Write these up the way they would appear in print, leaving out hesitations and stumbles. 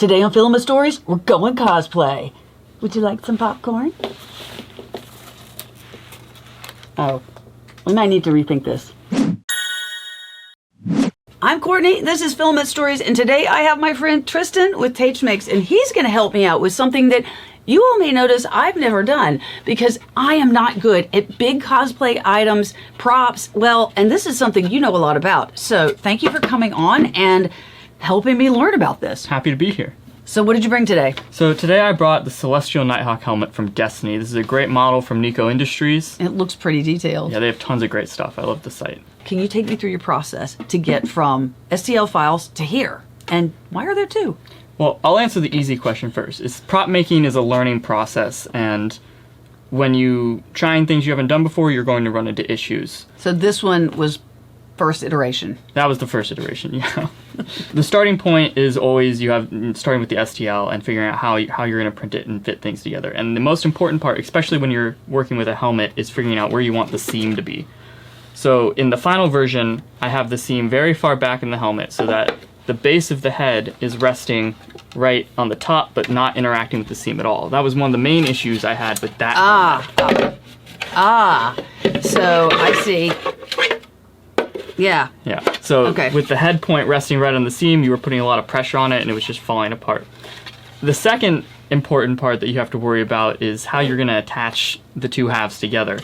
Today on Filament Stories, we're going cosplay. Would you like some popcorn? Oh, we might need to rethink this. I'm Courtney, this is Filament Stories, and today I have my friend Tristan with Teychmakes, and he's going to help me out with something that you all may notice I've never done, because I am not good at big cosplay items, props, well, and this is something you know a lot about. So thank you for coming on and helping me learn about this. Happy to be here. So what did you bring today? So today I brought the Celestial Nighthawk helmet from Destiny. This is a great model from Nikko Industries. It looks pretty detailed. Yeah, they have tons of great stuff. I love the site. Can you take me through your process to get from STL files to here? And why are there two? Well, I'll answer the easy question first. Prop making is a learning process, and when you trying things you haven't done before, you're going to run into issues. So this one was first iteration. That was the first iteration, yeah. The starting point is always starting with the STL and figuring out how you're going to print it and fit things together. And the most important part, especially when you're working with a helmet, is figuring out where you want the seam to be. So in the final version, I have the seam very far back in the helmet so that the base of the head is resting right on the top, but not interacting with the seam at all. That was one of the main issues I had with that helmet. So I see. Yeah. Yeah. So with the head point resting right on the seam, you were putting a lot of pressure on it and it was just falling apart. The second important part that you have to worry about is how you're going to attach the two halves together.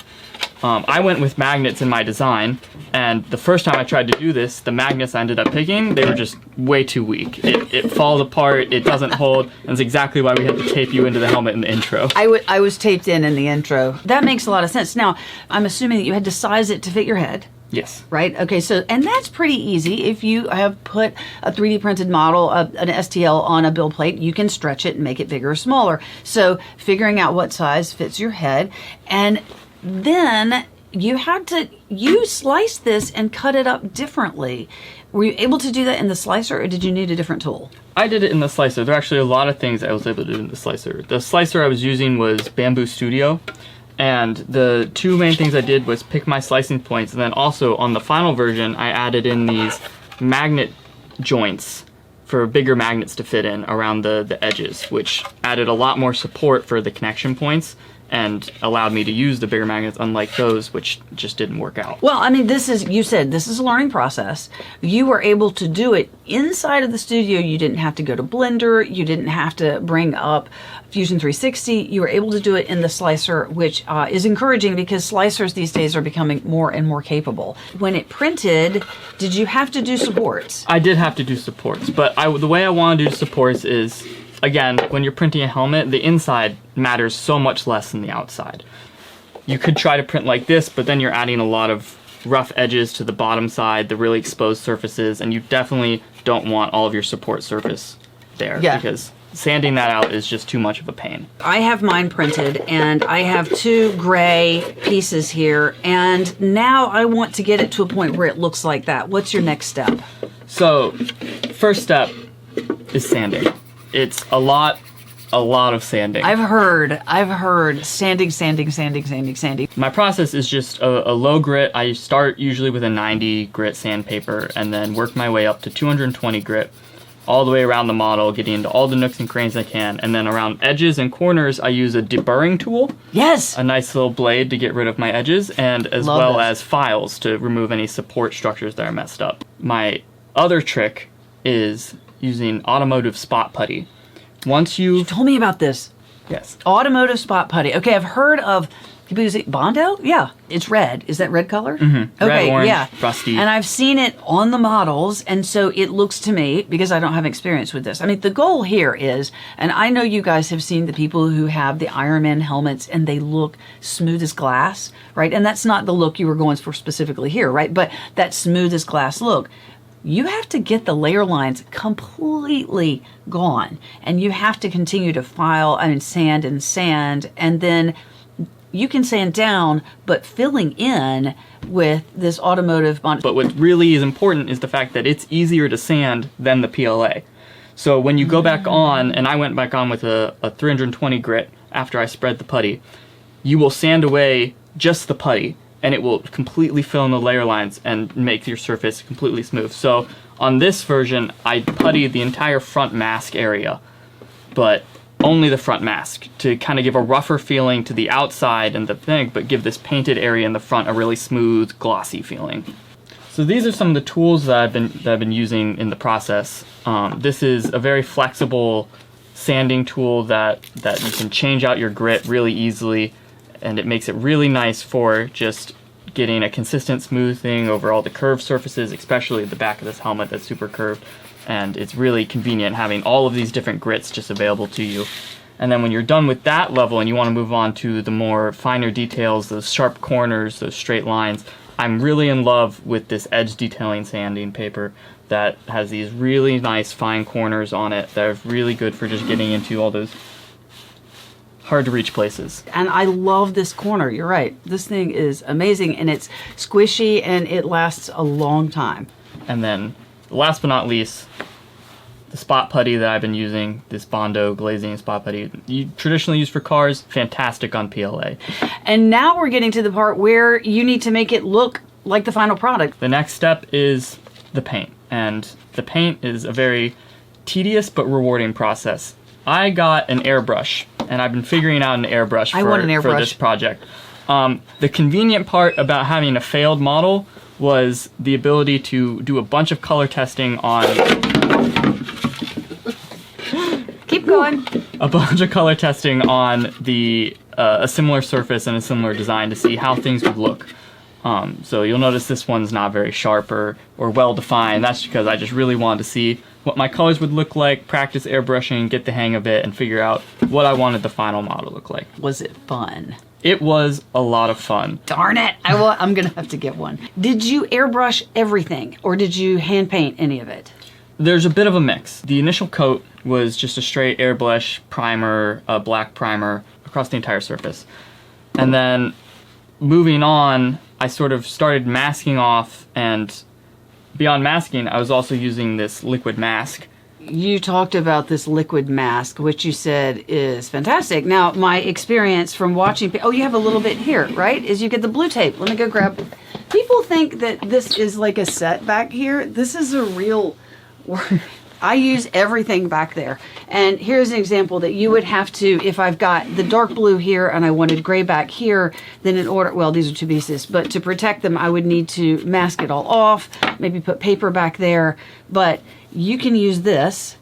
I went with magnets in my design, and the first time I tried to do this, the magnets I ended up picking, they were just way too weak. It falls apart, it doesn't hold, and that's exactly why we had to tape you into the helmet in the intro. I was taped in the intro. That makes a lot of sense. Now, I'm assuming that you had to size it to fit your head. Yes. Right? Okay, so, and that's pretty easy. If you have put a 3D printed model, an STL on a build plate, you can stretch it and make it bigger or smaller. So figuring out what size fits your head, and then you sliced this and cut it up differently. Were you able to do that in the slicer, or did you need a different tool? I did it in the slicer. There are actually a lot of things I was able to do in the slicer. The slicer I was using was Bamboo Studio. And the two main things I did was pick my slicing points, and then also on the final version I added in these magnet joints for bigger magnets to fit in around the edges, which added a lot more support for the connection points and allowed me to use the bigger magnets, unlike those, which just didn't work out. Well, I mean, you said this is a learning process. You were able to do it inside of the studio. You didn't have to go to Blender. You didn't have to bring up Fusion 360. You were able to do it in the slicer, which is encouraging because slicers these days are becoming more and more capable. When it printed, did you have to do supports? I did have to do supports, but the way I want to do supports is, again, when you're printing a helmet, the inside matters so much less than the outside. You could try to print like this, but then you're adding a lot of rough edges to the bottom side, the really exposed surfaces, and you definitely don't want all of your support surface there, because sanding that out is just too much of a pain. I have mine printed, and I have two gray pieces here, and now I want to get it to a point where it looks like that. What's your next step? So, first step is sanding. It's a lot of sanding. I've heard sanding. My process is just a low grit. I start usually with a 90 grit sandpaper and then work my way up to 220 grit all the way around the model, getting into all the nooks and crannies I can. And then around edges and corners, I use a deburring tool. Yes! A nice little blade to get rid of my edges, and as well as files to remove any support structures that are messed up. My other trick is using automotive spot putty. Once you told me about this. Yes. Automotive spot putty. Okay, I've heard of people use it. Bondo? Yeah. It's red. Is that red color? Mm-hmm. Okay, red, orange, rusty. And I've seen it on the models, and so it looks to me, because I don't have experience with this. I mean, the goal here is, and I know you guys have seen the people who have the Iron Man helmets and they look smooth as glass, right? And that's not the look you were going for specifically here, right? But that smooth as glass look. You have to get the layer lines completely gone, and you have to continue to sand, and then you can sand down, but filling in with this automotive bond. But what really is important is the fact that it's easier to sand than the PLA. So when you go back on, and I went back on with a 320 grit after I spread the putty, you will sand away just the putty, and it will completely fill in the layer lines and make your surface completely smooth. So on this version, I puttied the entire front mask area, but only the front mask to kind of give a rougher feeling to the outside and the thing, but give this painted area in the front a really smooth, glossy feeling. So these are some of the tools that I've been using in the process. This is a very flexible sanding tool that you can change out your grit really easily, and it makes it really nice for just getting a consistent smoothing over all the curved surfaces, especially the back of this helmet that's super curved. And it's really convenient having all of these different grits just available to you. And then when you're done with that level and you want to move on to the more finer details, those sharp corners, those straight lines, I'm really in love with this edge detailing sanding paper that has these really nice fine corners on it that are really good for just getting into all those hard to reach places. And I love this corner. You're right. This thing is amazing, and it's squishy and it lasts a long time. And then last but not least, the spot putty that I've been using, this Bondo glazing spot putty, you traditionally use for cars, fantastic on PLA. And now we're getting to the part where you need to make it look like the final product. The next step is the paint. And the paint is a very tedious but rewarding process. I got an airbrush, and I've been figuring out an airbrush for this project. The convenient part about having a failed model was the ability to do a bunch of color testing on... Keep going. A bunch of color testing on a similar surface and a similar design to see how things would look. So you'll notice this one's not very sharp or well defined. That's because I just really wanted to see what my colors would look like, practice airbrushing, get the hang of it, and figure out what I wanted the final model to look like. Was it fun? It was a lot of fun. Darn it! I'm gonna have to get one. Did you airbrush everything, or did you hand paint any of it? There's a bit of a mix. The initial coat was just a straight airbrush primer, a black primer across the entire surface. And then moving on, I sort of started masking off, and beyond masking, I was also using this liquid mask. You talked about this liquid mask, which you said is fantastic. Now, my experience from watching... Oh, you have a little bit here, right? Is you get the blue tape. Let me go grab... People think that this is like a set back here. This is a real... I use everything back there. And here's an example that you would have to, if I've got the dark blue here and I wanted gray back here, then in order, well, these are two pieces, but to protect them, I would need to mask it all off, maybe put paper back there. But you can use this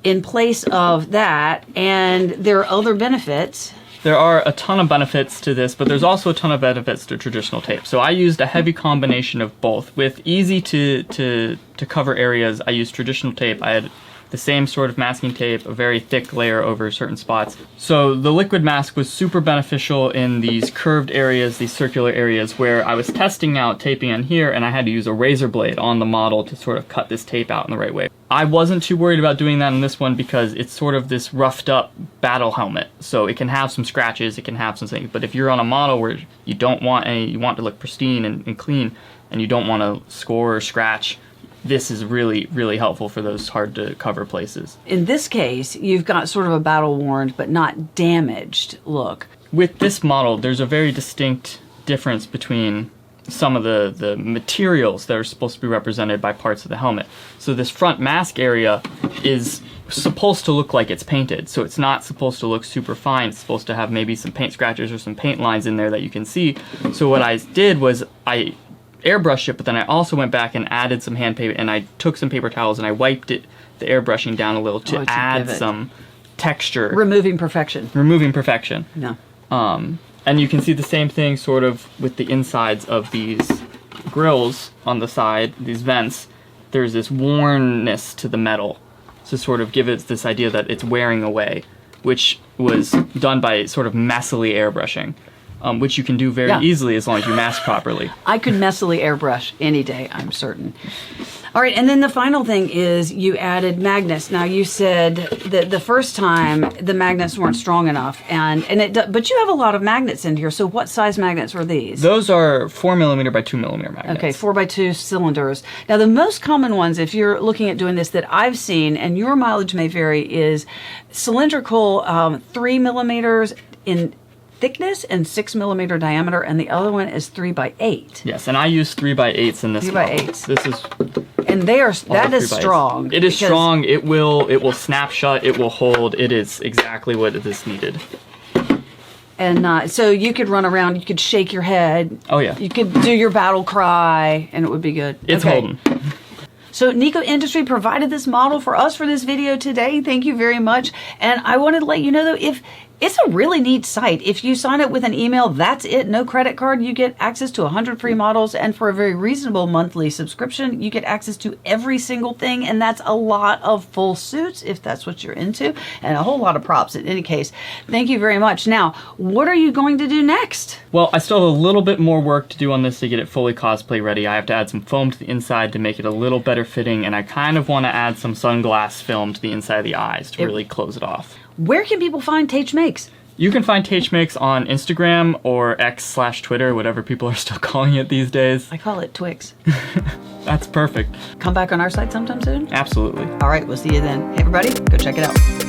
in place of that, and there are other benefits. There are a ton of benefits to this, but there's also a ton of benefits to traditional tape. So I used a heavy combination of both. With easy to cover areas, I used traditional tape. I had the same sort of masking tape, a very thick layer over certain spots. So the liquid mask was super beneficial in these curved areas, these circular areas where I was testing out taping on here, and I had to use a razor blade on the model to sort of cut this tape out in the right way. I wasn't too worried about doing that in this one because it's sort of this roughed up battle helmet. So it can have some scratches, it can have some things, but if you're on a model where you don't want any, you want to look pristine and clean, and you don't want to score or scratch, this is really, really helpful for those hard to cover places. In this case, you've got sort of a battle-worn but not damaged look. With this model, there's a very distinct difference between some of the materials that are supposed to be represented by parts of the helmet. So this front mask area is supposed to look like it's painted, so it's not supposed to look super fine. It's supposed to have maybe some paint scratches or some paint lines in there that you can see. So what I did was I airbrushed it, but then I also went back and added some hand paper, and I took some paper towels and I wiped the airbrushing down a little to add some texture. Removing perfection. Removing perfection. No. And you can see the same thing sort of with the insides of these grills on the side, these vents. There's this wornness to the metal to sort of give it this idea that it's wearing away, which was done by sort of messily airbrushing. Which you can do very easily as long as you mask properly. I could messily airbrush any day, I'm certain. All right, and then the final thing is you added magnets. Now you said that the first time the magnets weren't strong enough, but you have a lot of magnets in here. So what size magnets were these? Those are 4mm by 2mm magnets. Okay, 4x2 cylinders. Now the most common ones, if you're looking at doing this that I've seen, and your mileage may vary, is cylindrical 3mm in thickness and 6mm diameter, and the other one is 3x8. Yes, and I use 3x8s in this 3x8s. This is And that is 3x8s. strong. It is strong. It will snap shut. It will hold. It is exactly what is needed. And so you could run around, you could shake your head. Oh yeah. You could do your battle cry, and it would be good. It's holding. So Nikko Industry provided this model for us for this video today. Thank you very much. And I wanted to let you know, though, if it's a really neat site. If you sign up with an email, that's it. No credit card. You get access to 100 free models. And for a very reasonable monthly subscription, you get access to every single thing. And that's a lot of full suits, if that's what you're into, and a whole lot of props in any case. Thank you very much. Now, what are you going to do next? Well, I still have a little bit more work to do on this to get it fully cosplay ready. I have to add some foam to the inside to make it a little better fitting. And I kind of want to add some sunglass film to the inside of the eyes to really close it off. Where can people find Teychmakes? You can find Teychmakes on Instagram or X/Twitter, whatever people are still calling it these days. I call it Twix. That's perfect. Come back on our site sometime soon? Absolutely. All right, we'll see you then. Hey, everybody, go check it out.